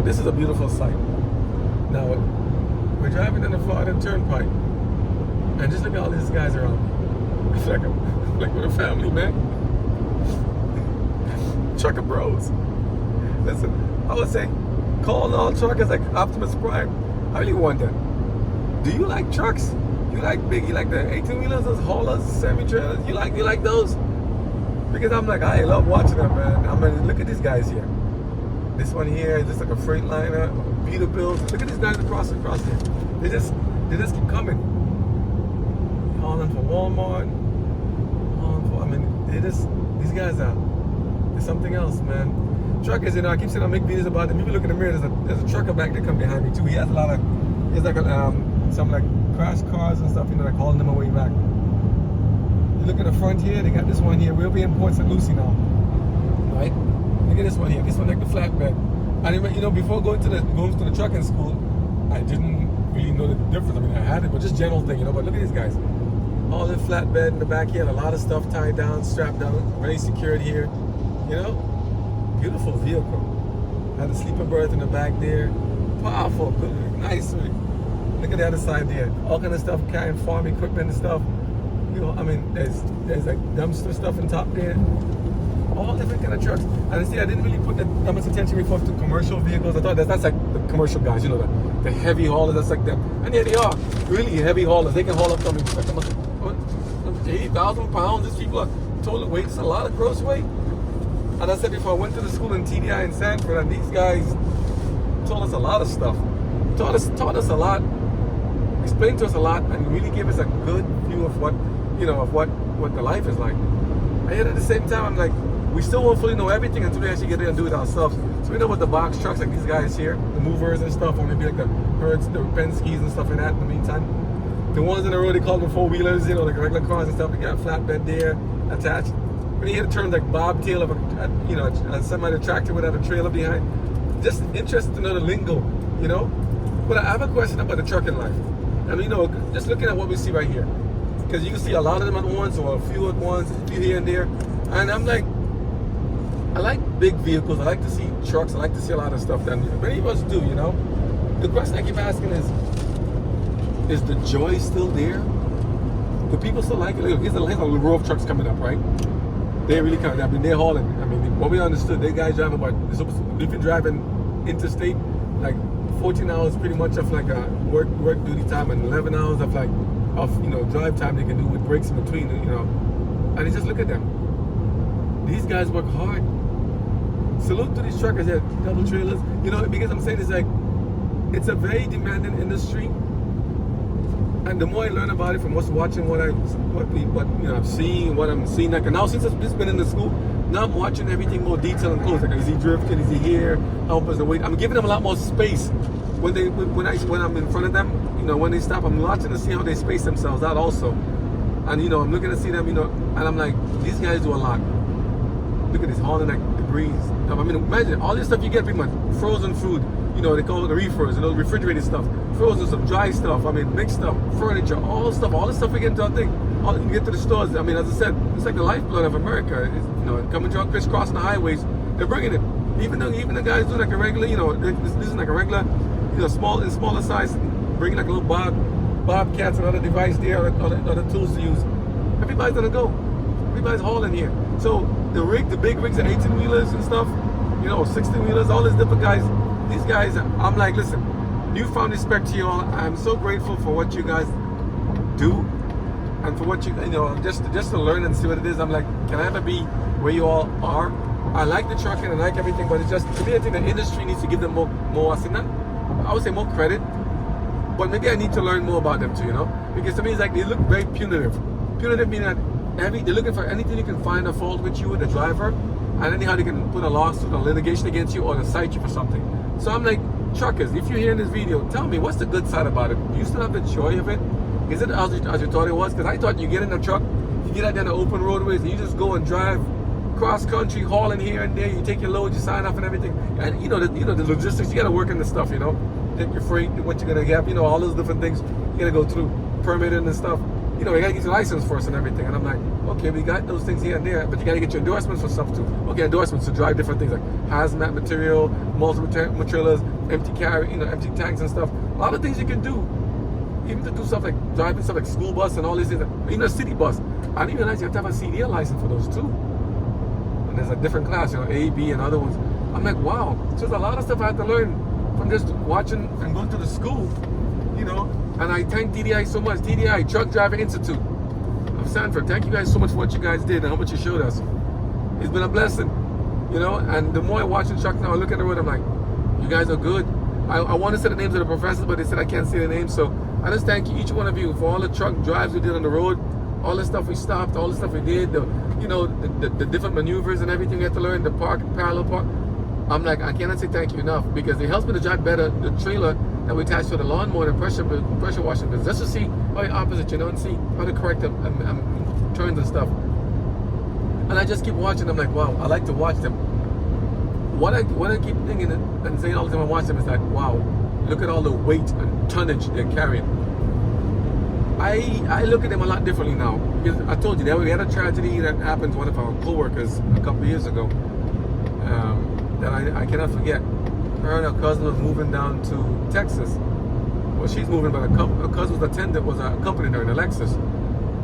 this is a beautiful sight. Now, we're driving in the Florida Turnpike, and just look at all these guys around me. It's like we're a family, man. Trucker bros. Listen, I would say, call all truckers like Optimus Prime. I really wonder, do you like trucks? You like the 18-wheelers, those haulers, semi-trailers? You like those? Because I'm like, I love watching them, man. I mean, look at these guys here. This one here is just like a Freightliner, Peterbilt. Look at these guys across here. They just keep coming. Hauling for Walmart. These guys are, there's something else, man. Truckers, I keep saying I make videos about them. If you look in the mirror, there's a trucker back there come behind me too. He has some like crash cars and stuff, like hauling them away back. You look at the front here, they got this one here. We'll be in Port St. Lucie now, right? Look at this one here. This one like the flatbed. And before going to the trucking school, I didn't really know the difference. I mean, I had it, but just general thing, But look at these guys. All in flatbed in the back here, a lot of stuff tied down, strapped down, very secured here. Beautiful vehicle. Had a sleeper berth in the back there. Powerful, good, nice. Look at the other side there. All kind of stuff, carrying farm equipment and stuff. There's like dumpster stuff on top there. All different kind of trucks. And see, I didn't really put that much attention before to commercial vehicles. I thought that's like the commercial guys, the heavy haulers, that's like them. And yeah, they are really heavy haulers. They can haul up something like 80,000 pounds. These people are total weight. It's a lot of gross weight. And I said before, I went to the school in TDI in Sanford, and these guys told us a lot of stuff. Taught us a lot, explained to us a lot, and really gave us a good view of what the life is like. And yet at the same time, I'm like, we still won't fully know everything until we actually get there and do it ourselves. So we know what the box trucks, like these guys here, the movers and stuff, or maybe like the Hertz, the Penske's and stuff like that in the meantime. The ones in the road, they call them four-wheelers, like regular cars and stuff. They got a flatbed there attached. When you hear the terms like bobtail of a semi-tractor without a trailer behind, just interested to know the lingo, But I have a question about the trucking life. Just looking at what we see right here, because you can see a lot of them at once or a few at once, a few here and there, and I'm like, I like big vehicles. I like to see trucks. I like to see a lot of stuff that many of us do. The question I keep asking is the joy still there? Do people still like it? Here's a little row of trucks coming up, right? They really come. They're hauling. What we understood, they guys driving, but if you're driving interstate, like 14 hours pretty much of like a work duty time, and 11 hours of drive time they can do with breaks in between, And you just look at them. These guys work hard. Salute to these truckers here, double trailers. Because I'm saying it's a very demanding industry. And the more I learn about it from watching what I've seen, what I'm seeing, like, and now since I've just been in the school, now I'm watching everything more detailed and close. Like, is he drifting? Is he here? How much the weight? I'm giving them a lot more space when I'm in front of them. When they stop, I'm watching to see how they space themselves out also. And I'm looking to see them. And I'm like, these guys do a lot. Look at this, hauling like debris. Imagine all this stuff you get pretty much frozen food. They call it the reefers, refrigerated stuff, frozen stuff, dry stuff, mixed stuff, furniture, all the stuff we get into our thing. All you get to the stores. As I said, it's like the lifeblood of America. Coming to crisscrossing the highways, they're bringing it. Even the guys do like a regular, this is like a regular, in smaller size, bringing like a little bobcats and other device there, other tools to use. Everybody's gonna go. Everybody's hauling here. So the big rigs, the 18-wheelers and stuff, 16-wheelers, all these different guys. These guys, I'm like, listen, newfound respect to you all. I'm so grateful for what you guys do, and for what just to learn and see what it is. I'm like, can I ever be where you all are? I like the trucking, I like everything, but it's just, to me, I think the industry needs to give them more. I would say more credit, but maybe I need to learn more about them too, Because to me, it's like they look very punitive. Punitive meaning that they're looking for anything you can find a fault with you, the driver, and anyhow they can put a lawsuit or litigation against you or to cite you for something. So I'm like, truckers, if you're hearing this video, tell me, what's the good side about it? Do you still have the joy of it? Is it as you thought it was? Because I thought you get in a truck, you get out there on the open roadways, and you just go and drive cross country, hauling here and there. You take your load, you sign off and everything. And the logistics, you got to work in the stuff, Take your freight, what you're gonna get, all those different things you gotta go through, permitting and stuff. you know, you gotta get your license first and everything. And I'm like, okay, we got those things here and there, but you gotta get your endorsements for stuff too. Okay, endorsements to drive different things like hazmat material, multiple materials, empty carry, you know, empty tanks and stuff. A lot of things you can do. Even to do stuff like driving stuff like school bus and all these things, even a city bus. I didn't realize you have to have a CDL license for those too. And there's a different class, you know, A, B, and other ones. I'm like, wow. So there's a lot of stuff I had to learn from just watching and going to the school, you know. And I thank DDI so much. DDI, Truck Driver Institute of Sanford. Thank you guys so much for what you guys did and how much you showed us. It's been a blessing, you know. And the more I watch the truck now, I look at the road, I'm like, you guys are good. I want to say the names of the professors, but they said I can't say the names. So I just thank you, each one of you, for all the truck drives we did on the road, all the stuff we stopped, all the stuff we did, the different maneuvers and everything we had to learn, the parallel park. I'm like, I cannot say thank you enough, because it helps me to drive better the trailer that we attach to the lawnmower and pressure washing business, just to see how the opposite, you know, and see how to correct them turns and stuff. And I just keep watching. I'm like, wow, I like to watch them. What I keep thinking and saying all the time I watch them is that, wow, look at all the weight and tonnage they're carrying. I look at them a lot differently now, because I told you that we had a tragedy that happened to one of our co-workers a couple of years ago that I cannot forget. Her and her cousin was moving down to Texas. Well, she's moving, but her cousin's attendant was accompanying her in a Lexus.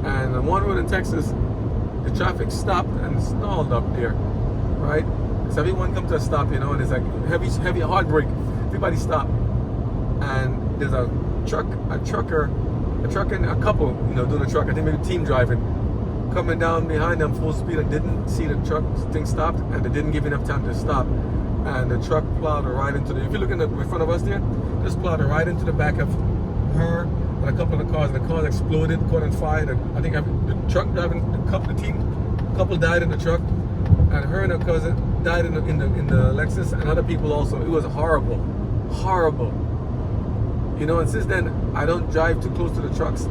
And on one road in Texas, the traffic stopped and stalled up there, right? So everyone comes to a stop, you know, and it's like heavy hard brake. Everybody stopped, and there's a trucker and a couple, you know, doing a truck. I think maybe team driving, coming down behind them full speed and didn't see the truck thing stopped, and they didn't give enough time to stop, and the truck plowed right into the. If you look in front of us there, just plowed right into the back of her and a couple of the cars. And the cars exploded, caught on fire. And I think the truck driving, the couple died in the truck, and her and her cousin died in the Lexus, and other people also. It was horrible. You know, and since then I don't drive too close to the trucks.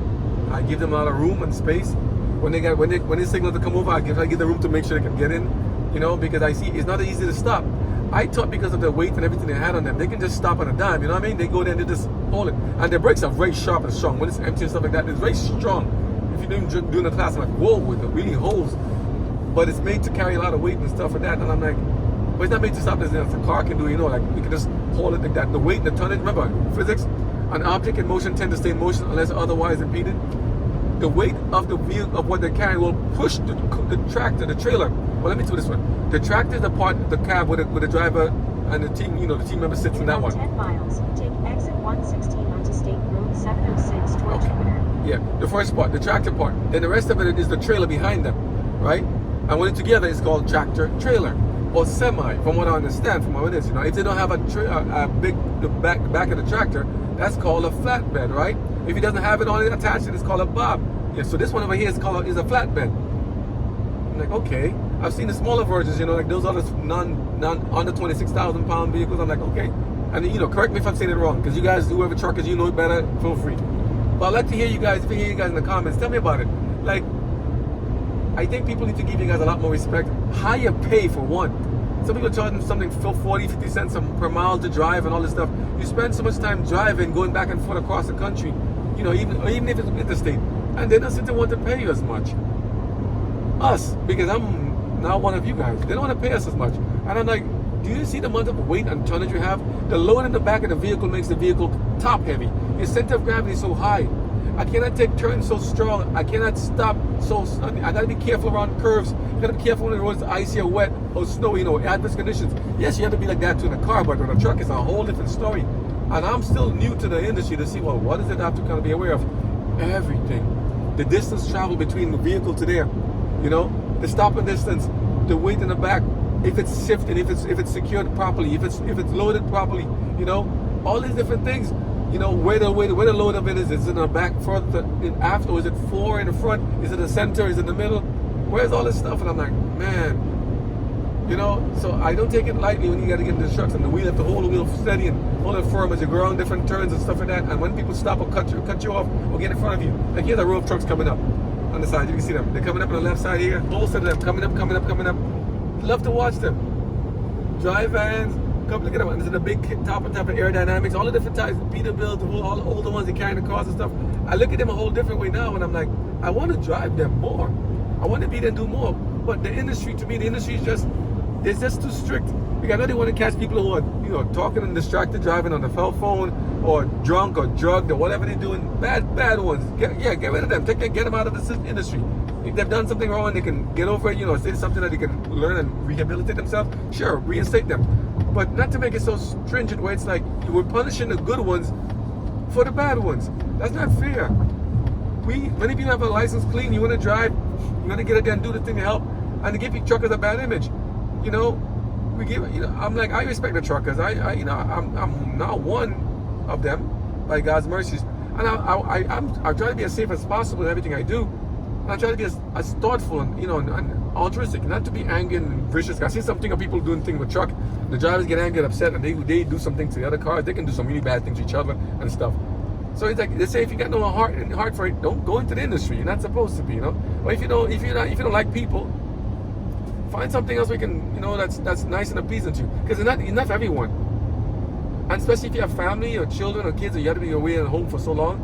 I give them a lot of room and space. When they signal to come over, I give the room to make sure they can get in. You know, because I see it's not easy to stop. I thought because of the weight and everything they had on them, they can just stop on a dime. You know what I mean? They go there and they just hold it, and their brakes are very sharp and strong. When it's empty and stuff like that, it's very strong. If you're doing a class, I'm like, whoa, with the really holes. But it's made to carry a lot of weight and stuff like that. And I'm like, but it's not made to stop as a car can do, you know, like you can just hold it like that. The weight, the tonnage, remember, physics, an object in motion tends to stay in motion unless otherwise impeded. The weight of the vehicle, of what they're carrying, will push the tractor, the trailer. Well, let me do this one. The tractor is the part of the cab where the driver and the team, you know, the team member sits in that one. 10 miles, take exit 116 onto State Road 706 toward Jupiter. Yeah, the first part, the tractor part. Then the rest of it is the trailer behind them, right? And when it's together, it's called tractor trailer or semi, from what I understand, from how it is. You know, if they don't have the back of the tractor, that's called a flatbed, right? If he doesn't have it on it attached, it's called a bob. Yeah, so this one over here is a flatbed. I'm like, okay. I've seen the smaller versions, you know, like those other under 26,000 pound vehicles. I'm like, okay. And you know, correct me if I'm saying it wrong, because you guys, whoever truckers, you know it better, feel free. But I'd like to hear you guys, if you hear you guys in the comments, tell me about it. Like, I think people need to give you guys a lot more respect. Higher pay for one. Some people charge them something for 40, 50 cents per mile to drive and all this stuff. You spend so much time driving, going back and forth across the country, you know, even if it's interstate, and they don't seem to want to pay you as much. Us, because I'm now one of you guys. They don't want to pay us as much. And I'm like, do you see the amount of weight and tonnage you have? The load in the back of the vehicle makes the vehicle top heavy. Your center of gravity is so high. I cannot take turns so strong. I cannot stop so. I gotta be careful around curves. I gotta be careful when the roads are icy or wet or snowy, you know, adverse conditions. Yes, you have to be like that to in a car, but with a truck, it's a whole different story. And I'm still new to the industry to see, well, what does it have to kind of be aware of? Everything. The distance traveled between the vehicle to there, you know, the stopping distance, the weight in the back, if it's sifted, if it's secured properly, if it's loaded properly, you know, all these different things. You know, where the load of it is it in the back, front, after, or is it fore in the front, is it the center, is it in the middle? Where's all this stuff? And I'm like, man, you know, so I don't take it lightly when you got to get into the trucks and the wheel, have to hold the wheel steady and hold it firm as you go around different turns and stuff like that. And when people stop or cut you off or get in front of you, like here's a row of trucks coming up on the side, you can see them. They're coming up on the left side here, whole set of them coming up. Love to watch them. Drive vans. Look at them. This is the big top of aerodynamics, all the different types, Peterbilt, all the older ones that carry the cars and stuff. I look at them a whole different way now, and I'm like, I want to drive them more. I want to be there and do more. But the industry, to me, the industry is just, it's just too strict. Because I know they want to catch people who are, talking and distracted, driving on the cell phone, or drunk or drugged or whatever they're doing. Bad ones. Get rid of them. Get them out of the industry. If they've done something wrong, they can get over it. Say something that they can learn and rehabilitate themselves. Sure, reinstate them. But not to make it so stringent where it's like we're punishing the good ones for the bad ones. That's not fair. Many people have a license clean. You want to drive, you want to get it there and do the thing to help, and to give you truckers a bad image. I'm like, I respect the truckers. I'm not one of them, by God's mercies, and I try to be as safe as possible in everything I do. And I try to be as thoughtful and altruistic, not to be angry and vicious. I see something of people doing things with truck. The drivers get angry and upset, and they do something to the other cars. They can do some really bad things to each other and stuff. So it's like they say, if you got no heart for it, don't go into the industry. You're not supposed to be, Or if you don't like people, find something else we can, that's nice and appeasing to you. Because it's not for everyone. And especially if you have family or children or kids, or you have to be away at home for so long,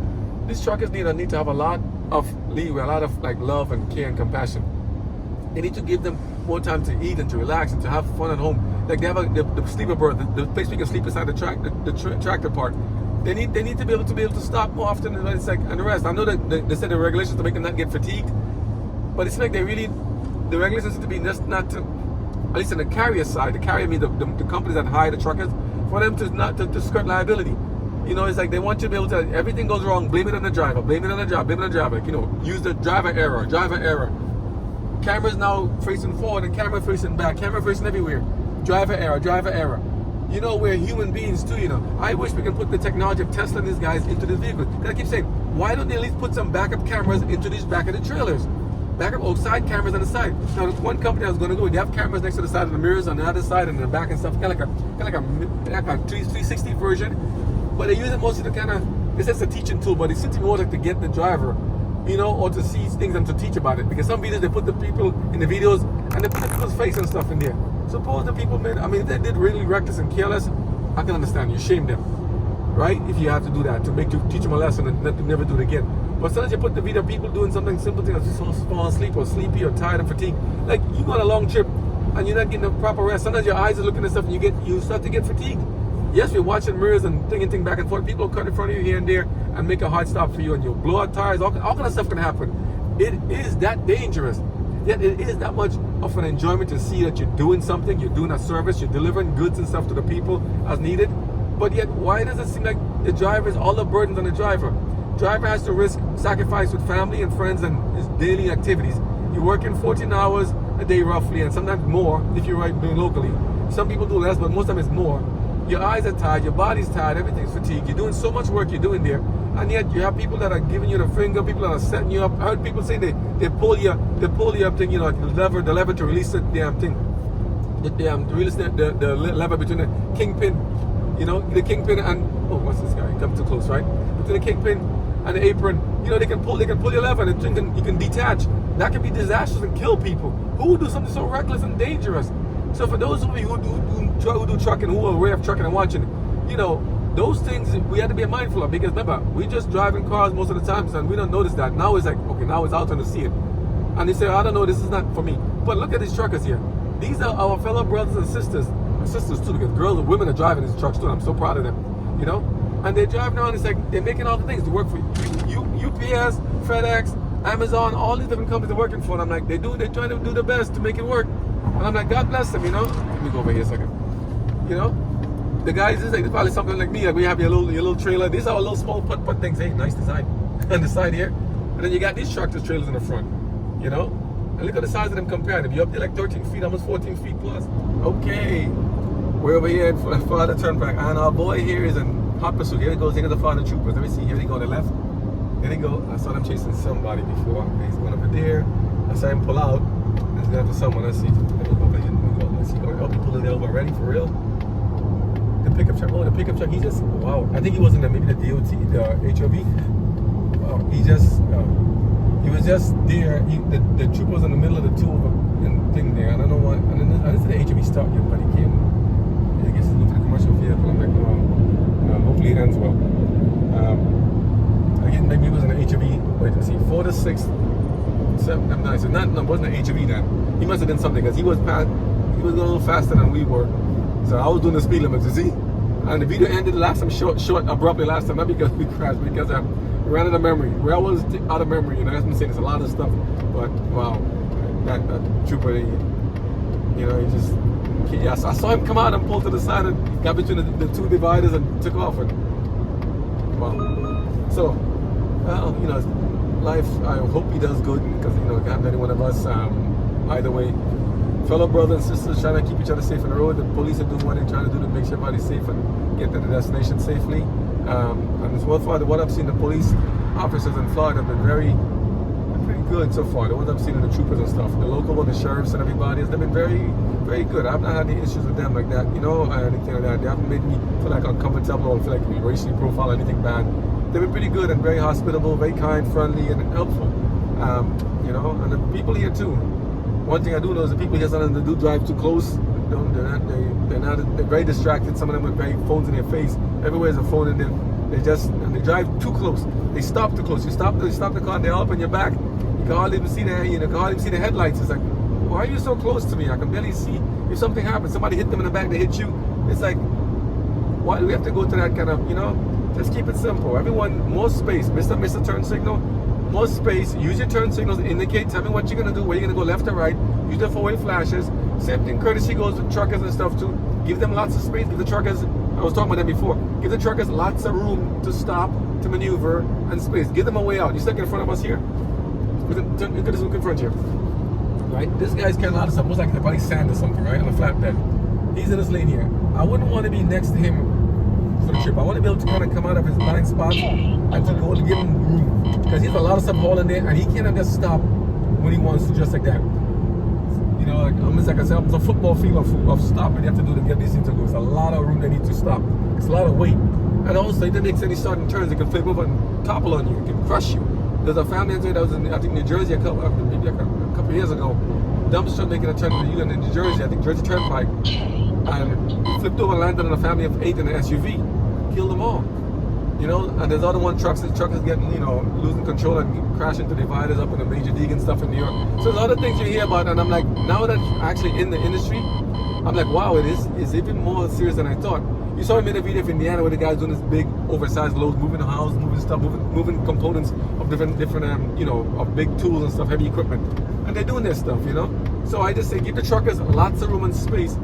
these truckers need to have a lot of leeway, a lot of love and care and compassion. They need to give them more time to eat and to relax and to have fun at home. Like they have the sleeper berth, the place we can sleep inside the tractor park. They need to be able to stop more often than it's like and the rest. I know that they said the regulations to make them not get fatigued, but it's like the regulations need to be just not to, at least in the carrier side, the companies that hire the truckers, for them to skirt liability. It's like they want you to be able to, everything goes wrong, blame it on the driver, blame it on the driver. Use the driver error. Cameras now facing forward and camera facing back, camera facing everywhere. Driver error. We're human beings too, I wish we could put the technology of Tesla and these guys into the vehicles. Because I keep saying, why don't they at least put some backup cameras into these back of the trailers? Backup side cameras on the side. Now, one company I was going to go, they have cameras next to the side of the mirrors on the other side and the back and stuff, kind of like a 360 version. But they use it mostly it's just a teaching tool, but it's simply more like to get the driver, or to see things and to teach about it. Because some videos, they put the people in the videos and they put the people's face and stuff in there. Suppose the people if they did really reckless and careless, I can understand, you shame them, right? If you have to do that, to teach them a lesson and not to never do it again. But sometimes you put the video of people doing something simple things, just fall asleep or sleepy or tired and fatigued. Like you go on a long trip and you're not getting the proper rest. Sometimes your eyes are looking at stuff and you start to get fatigued. Yes, we're watching mirrors and thinking back and forth. People will cut in front of you here and there and make a hard stop for you, and you'll blow out tires. All kind of stuff can happen. It is that dangerous. Yet it is that much of an enjoyment to see that you're doing something, you're doing a service, you're delivering goods and stuff to the people as needed. But yet, why does it seem like the driver is all the burdens on the driver? Driver has to risk sacrifice with family and friends and his daily activities. You're working 14 hours a day roughly, and sometimes more if you're doing locally. Some people do less, but most of them it's more. Your eyes are tired, your body's tired, everything's fatigued. You're doing so much work you're doing there, and yet you have people that are giving you the finger, people that are setting you up. I heard people say they pull you up thing, like the lever to release the damn thing. Release the lever between the kingpin, the kingpin and what's this guy? Come too close, right? Between the kingpin and the apron, they can pull your lever and the thing you can detach. That can be disastrous and kill people. Who would do something so reckless and dangerous? So for those of you who do trucking, who are aware of trucking and watching, those things we have to be mindful of, because remember, we just driving cars most of the time and we don't notice that. Now it's like, okay, now it's out on to see it. And they say, I don't know, this is not for me. But look at these truckers here. These are our fellow brothers and sisters too, because girls and women are driving these trucks too, and I'm so proud of them, And they drive around, it's like they're making all the things to work for you. UPS, FedEx, Amazon, all these different companies are working for, and I'm like, they're trying to do their best to make it work. And I'm like, God bless them, Let me go over here a second. The guys, it's probably something like me. Like we have your little trailer. These are our little small putt things. Hey, nice design on the side here. And then you got these tractor trailers in the front. And look at the size of them compared. You're up there like 13 feet, almost 14 feet plus. Okay, we're over here at Father Turnpike, and our boy here is in hot pursuit. Here he goes. Here are the Father Troopers. Let me see. Here they go on the left. There they go. I saw them chasing somebody before. He's going over there. I saw him pull out. He's going after someone. Let's see. Let me go over here. Let's see. Oh, he pulled it over already for real. The pickup truck. Oh, the pickup truck. He just, wow. I think he was in maybe the DOT, the HOV. He was just there. The trooper was in the middle of the two of them thing there. I don't know what. I didn't see the HOV start yet, but he came. I guess he's looking for the commercial vehicle. I'm like, hopefully it ends well. Again, maybe it was in the HOV. Wait, let's see. Ford the 6th, 7th, I'm not, so not, no, it wasn't an HV then. He must have done something because he was a little faster than we were. So I was doing the speed limit, you see? And the video ended last time short abruptly last time, not because we crashed, because I ran out of memory. Rail was out of memory, you know, that's been saying there's a lot of stuff. But wow, that trooper, he just, yeah, I saw him come out and pull to the side and got between the two dividers and took off. And wow. So, you know, life, I hope he does good, because, you know, it can't happen to any one of us. Either way, fellow brothers and sisters trying to keep each other safe on the road. The police are doing what they're trying to do to make sure everybody's safe and get to the destination safely. And as well, for what I've seen, the police officers in Florida have been pretty good so far. The ones I've seen in the troopers and stuff, the local one, the sheriffs and everybody, they've been very, very good. I've not had any issues with them like that, you know, anything like that. They haven't made me feel like uncomfortable or feel like we racially profile or anything bad. They've been pretty good and very hospitable, very kind, friendly, and helpful. You know, and the people here too. One thing I do know is the people here sometimes they do drive too close. They're very distracted. Some of them with very phones in their face. Everywhere is a phone in them. They drive too close. They stop too close. You stop the car and they're up on your back. You can hardly even see the headlights. It's like, why are you so close to me? I can barely see. If something happens, somebody hit them in the back, they hit you. It's like, why do we have to go to that kind of, you know? Just keep it simple. Everyone, more space. Mr. Turn signal, more space. Use your turn signals to indicate. Tell me what you're gonna do. Where you're gonna go, left or right. Use the four-way flashes. Same thing. Courtesy goes with truckers and stuff too. Give them lots of space. Give the truckers. I was talking about that before. Give the truckers lots of room to stop, to maneuver, and space. Give them a way out. You stuck in front of us here. Look at this look in front here. Right? This guy's carrying a lot of stuff. Looks like probably sand or something, right? On a flatbed. He's in this lane here. I wouldn't want to be next to him for the trip. I want to be able to kind of come out of his blind spots and to go to give him room, because he has a lot of stuff hauling there, and he cannot just stop when he wants to, just like that. You know, like I said, it's a football field of stopping you have to do to get these things to go. It's a lot of room they need to stop. It's a lot of weight, and also it makes any sudden turns. It can flip over and topple on you. It can crush you. There's a family that was in, I think, New Jersey a couple of years ago. Dumpster making a turn in New Jersey, I think Jersey Turnpike, and flipped over and landed on a family of 8 in an SUV, killed them all. You know, and there's other one trucks is getting, you know, losing control and crashing into dividers up in the Major League and stuff in New York. So there's other things you hear about, and I'm like, now that I'm actually in the industry, I'm like, wow, it's even more serious than I thought. You saw him in a video of Indiana where the guy's doing this big oversized loads, moving the house, moving stuff, moving components of different you know, of big tools and stuff, heavy equipment, and they're doing their stuff, you know. So I just say, give the truckers lots of room and space.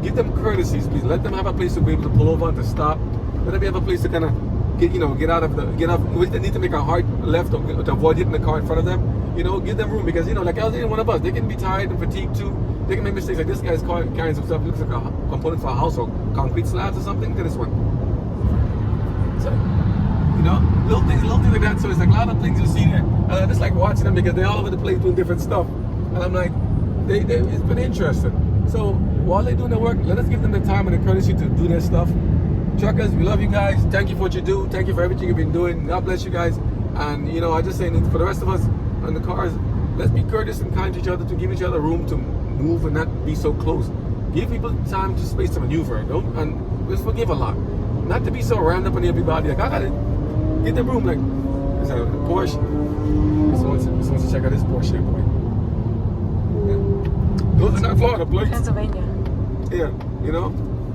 Give them courtesies, please. Let them have a place to be able to pull over and to stop. Let them have a place to kind of get out of. If they need to make a hard left or to avoid hitting the car in front of them, you know, give them room, because, you know, like any one of us, they can be tired and fatigued too. They can make mistakes. Like this guy's carrying some stuff. It looks like a component for a house or concrete slabs or something. Look at this one. So, you know, little things like that. So it's like a lot of things you see there. And I just like watching them because they're all over the place doing different stuff. And I'm like, it's been interesting. So while they're doing their work, let us give them the time and the courtesy to do their stuff. Truckers, we love you guys. Thank you for what you do. Thank you for everything you've been doing. God bless you guys. And, you know, I just say for the rest of us on the cars, let's be courteous and kind to each other, to give each other room to move and not be so close. Give people time to space to maneuver. And let's forgive a lot. Not to be so rammed up on everybody. Like, I gotta get the room. Like, it's a Porsche. This wants to check out this Porsche, boy. Yeah. Those are not Florida plates. Pennsylvania. Yeah, you know.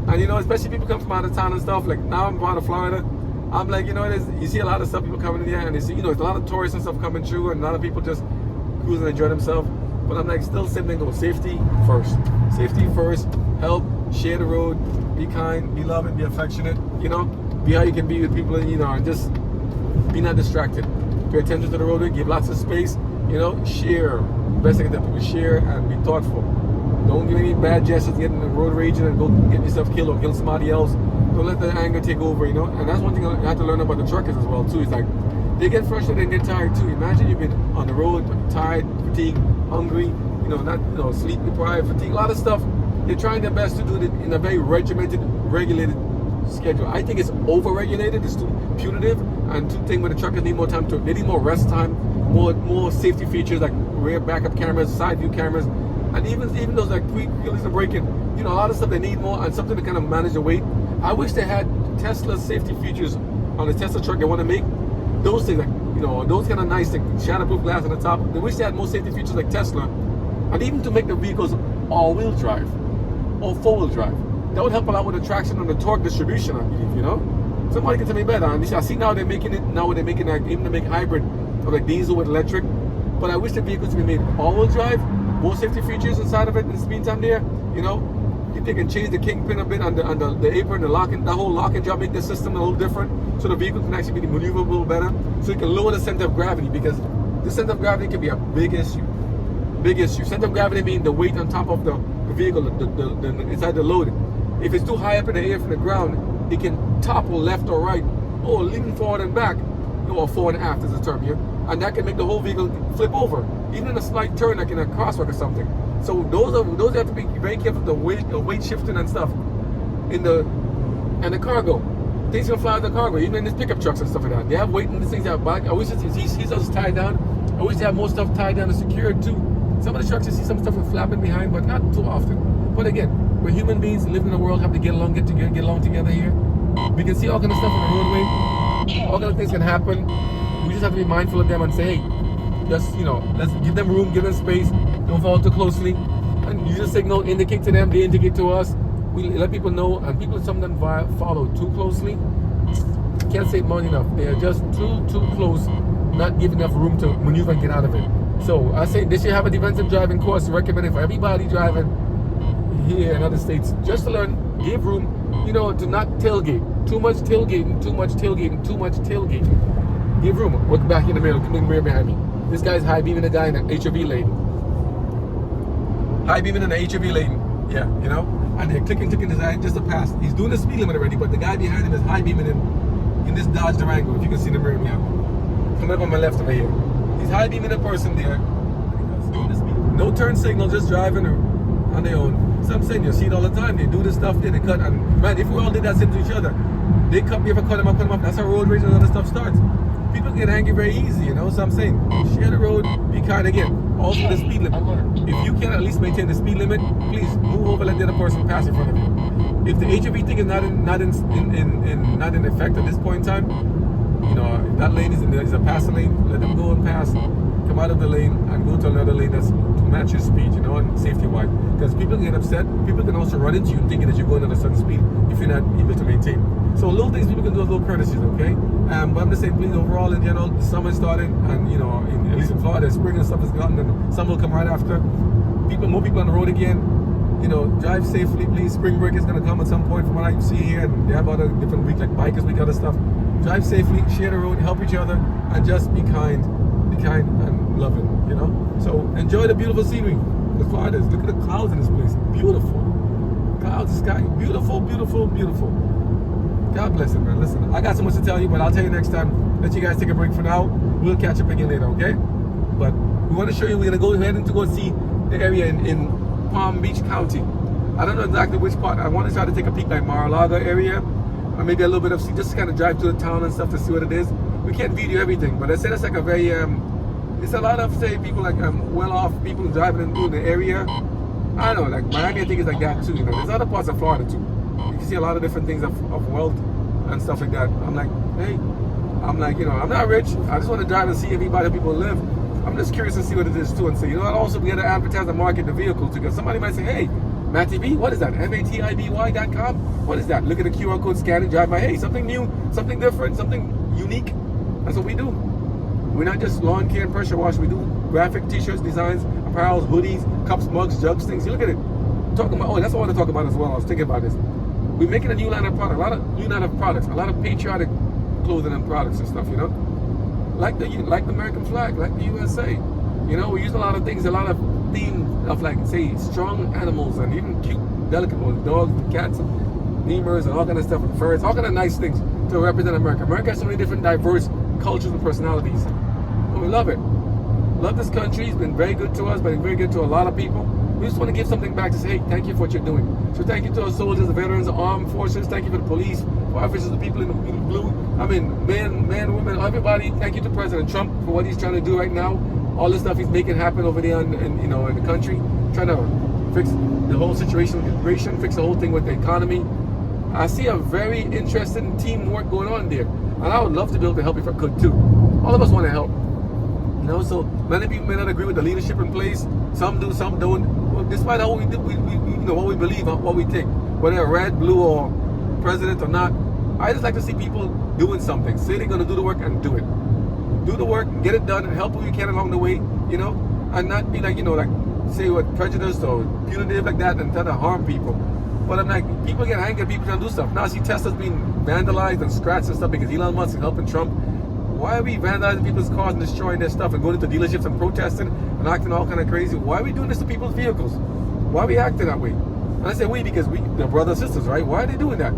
And, you know, especially people come from out of town and stuff. Like, now I'm out of Florida. I'm like, you know, you see a lot of stuff, people coming in here, and they see, you know, there's a lot of tourists and stuff coming through, and a lot of people just cruising and enjoy themselves. But I'm like, still same thing, go safety first. Safety first. Help, share the road, be kind, be loving, be affectionate, you know. Be how you can be with people, and, you know, and just be not distracted. Pay attention to the road, give lots of space, you know, share. Best thing that people share and be thoughtful. Don't give any bad gestures, get in the road raging and go get yourself killed or kill somebody else. Don't let the anger take over, you know. And that's one thing I have to learn about the truckers as well too. It's like they get frustrated and get tired too. Imagine you've been on the road, tired, fatigued, hungry, you know, not, you know, sleep deprived, fatigue, a lot of stuff. They're trying their best to do it in a very regimented, regulated schedule. I think it's over-regulated, it's too punitive, and two things where the truckers need more time to, they need more rest time, more safety features like rear backup cameras, side view cameras, and even those like quick release and braking, you know, a lot of stuff they need more, and something to kind of manage the weight. I wish they had Tesla safety features on the Tesla truck they want to make, those things, like, you know, those kind of nice things, shatterproof glass on the top. They wish they had more safety features like Tesla, and even to make the vehicles all-wheel drive or four-wheel drive. That would help a lot with the traction and the torque distribution, I believe, you know? Somebody can tell me better. And I see now they're making it, like, even to make hybrid, or like diesel with electric. But I wish the vehicles to be made all-wheel drive, more safety features inside of it in the meantime there, you know? If they can change the kingpin a bit on the apron, the whole lock and drop, make the system a little different, so the vehicle can actually be maneuverable better, so you can lower the center of gravity, because the center of gravity can be a big issue. Big issue. Center of gravity being the weight on top of the vehicle, the inside the load. If it's too high up in the air from the ground, it can topple left or right, or lean forward and back, or forward and aft is the term here, and that can make the whole vehicle flip over, even in a slight turn, like in a crosswalk or something. So those have to be very careful of the weight shifting and stuff in the cargo. Things can fly out the cargo, even in these pickup trucks and stuff like that. They have weight in these things out back. I wish he's us tied down. I wish they have more stuff tied down and secured too. Some of the trucks you see some stuff with flapping behind, but not too often. But again, we're human beings, live in the world, have to get along together here. We can see all kind of stuff on the roadway. All kind of things can happen. We just have to be mindful of them and say, hey, just, you know, let's give them room, give them space. Don't follow too closely. And use a signal, indicate to them, they indicate to us. We let people know, and some of them follow too closely. Can't say it much enough. They are just too close, not giving enough room to maneuver and get out of it. So I say they should have a defensive driving course recommended for everybody driving here in other states, just to learn, give room, you know, to not tailgate. Too much tailgating. Give room. Look back in the mirror. Look in the mirror behind me. This guy's high beaming a guy in an HOV lane. High beaming in an HOV lane. Yeah, you know? And they're clicking his eye just to pass. He's doing the speed limit already, but the guy behind him is high beaming in this Dodge Durango, if you can see the mirror behind me. Coming up on my left over here. He's high beaming a person there. No turn signal, just driving on their own. So I'm saying, you see it all the time. They do this stuff there, they cut. And man, if we all did that same to each other, they cut me, if I cut them up. That's how road rage and other stuff starts. People get angry very easy, you know. So I'm saying, share the road, be kind again. Also the speed limit. If you can at least maintain the speed limit, please move over, let the other person pass in front of you. If the HOV thing is not in effect at this point in time, you know, if that lane is a passing lane, let them go and pass. Come out of the lane and go to another lane that's to match your speed, you know, and safety-wise. Because people can get upset. People can also run into you thinking that you're going at a certain speed if you're not able to maintain. So little things people can do as little courtesies, okay? But I'm just saying, please, overall, in general, the summer started, and you know, at least in Florida, spring and stuff is gone, and summer will come right after. More people on the road again. You know, drive safely, please. Spring break is going to come at some point from what I see here, and they have other different weeks, like Bikers Week, other stuff. Drive safely, share the road, help each other, and just be kind and loving, you know? So enjoy the beautiful scenery. The Florida is. Look at the clouds in this place. Beautiful. Clouds, sky, beautiful. God bless it, man. Listen, I got so much to tell you, but I'll tell you next time. Let you guys take a break for now. We'll catch up again later, okay? But we want to show you, we're going to go ahead and to go see the area in Palm Beach County. I don't know exactly which part. I want to try to take a peek like Mar-a-Lago area, or maybe a little bit of, just kind of drive to the town and stuff to see what it is. We can't video everything, but I say that's like a very, it's a lot of, say, people like well-off people driving into the area. I don't know, like Miami, I think it's like that too, you know. There's other parts of Florida too. You can see a lot of different things of wealth and stuff like that. I'm like, hey, you know, I'm not rich. I just want to drive and see everybody, how people live. I'm just curious to see what it is too, and say, you know, I'd also be able to advertise and market the vehicle too, because somebody might say, hey, Matt TV, what is that? MATIBY.com? What is that? Look at the QR code, scan it, drive by. Hey, something new, something different, something unique. That's what we do. We're not just lawn care and pressure wash. We do graphic t-shirts, designs, apparels, hoodies, cups, mugs, jugs, things. You look at it. Talking about, that's what I want to talk about as well. I was thinking about this. We're making a new line of product, a lot of new line of products, a lot of patriotic clothing and products and stuff, you know? Like the American flag, like the USA. You know, we use a lot of things, a lot of theme of, like, say, strong animals and even cute, delicate ones, dogs and cats, lemurs and all kind of stuff, and furs, all kind of nice things to represent America. America has so many different diverse cultures and personalities. And we love it. Love this country. It's been very good to us, but very good to a lot of people. We just want to give something back to say, hey, thank you for what you're doing. So thank you to our soldiers, the veterans, the armed forces. Thank you for the police, fire officers, the people in the blue. I mean, men, women, everybody. Thank you to President Trump for what he's trying to do right now. All the stuff he's making happen over there in the country. Trying to fix the whole situation with immigration, fix the whole thing with the economy. I see a very interesting teamwork going on there. And I would love to be able to help if I could too. All of us want to help. You know, so many people may not agree with the leadership in place. Some do, some don't. Well, despite how we do, we you know what we believe, what we think, whether red, blue, or president or not. I just like to see people doing something. Say they're gonna do the work and do it. Do the work, get it done, and help who you can along the way. You know, and not be like like say what prejudiced or punitive like that and try to harm people. But I'm like, people get angry at people trying to do stuff. Now I see Tesla's being vandalized and scratched and stuff because Elon Musk is helping Trump. Why are we vandalizing people's cars and destroying their stuff and going into dealerships and protesting and acting all kind of crazy? Why are we doing this to people's vehicles? Why are we acting that way? And I say we because they're brothers and sisters, right? Why are they doing that?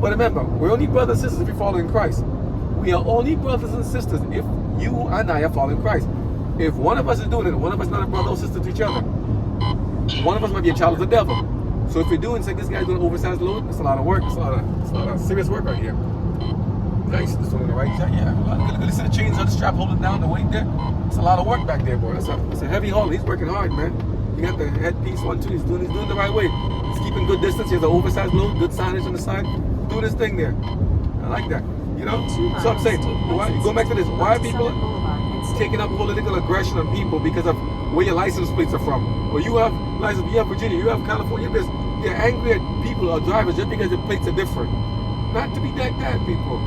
But remember, we're only brothers and sisters if we follow in Christ. We are only brothers and sisters if you and I are following Christ. If one of us is doing it, one of us is not a brother or sister to each other. One of us might be a child of the devil. So if we do and say this guy's doing oversized load, it's a lot of work. It's a lot of serious work right here. Nice, this one on the right side, yeah. Look at the chains on the strap holding down the weight there. It's a lot of work back there, boy. It's a heavy haul. He's working hard, man. You got the headpiece 1, 2. He's doing the right way. He's keeping good distance. He has an oversized load, good signage on the side. Doing his thing there. I like that. You know? So I'm saying, go back to this. Why are people taking up political aggression on people because of where your license plates are from? Or you have license, you have Virginia, you have California, they're angry at people or drivers just because the plates are different. Not to be like that, people.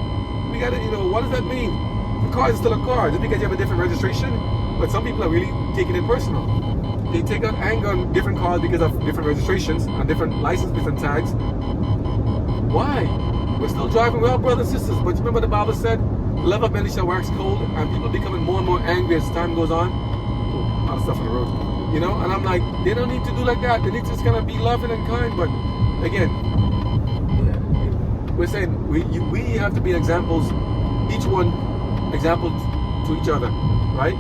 We gotta, what does that mean? The car is still a car, just because you have a different registration. But some people are really taking it personal. They take out anger on different cars because of different registrations and different license plates and tags. Why? We're still driving well, brothers and sisters. But remember the Bible said, love of many shall wax cold, and people becoming more and more angry as time goes on. Oh, a lot of stuff on the road. And I'm like, they don't need to do like that. They need to just kind of be loving and kind. But again, we're saying we have to be examples, each one examples to each other, right?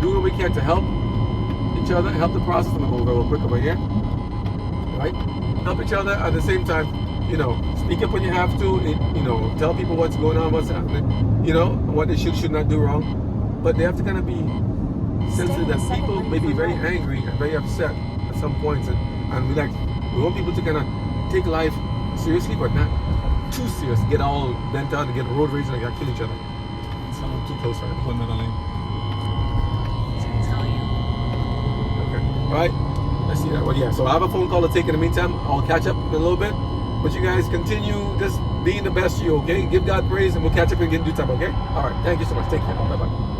Do what we can to help each other, help the process. I'm gonna go real quick over here, right? Help each other at the same time. Speak up when you have to. Tell people what's going on, what's happening. What they should not do wrong. But they have to kind of be sensitive that people may be very angry and very upset at some points, and we want people to kind of take life seriously, but not too serious. Get all bent out and get road rage and kill each other. It's not too close, right? Put another lane. Okay. All right. Let's see that. Well, yeah. So I have a phone call to take in the meantime. I'll catch up in a little bit. But you guys continue just being the best you, okay? Give God praise, and we'll catch up again in due time, okay? All right. Thank you so much. Take care. Bye-bye.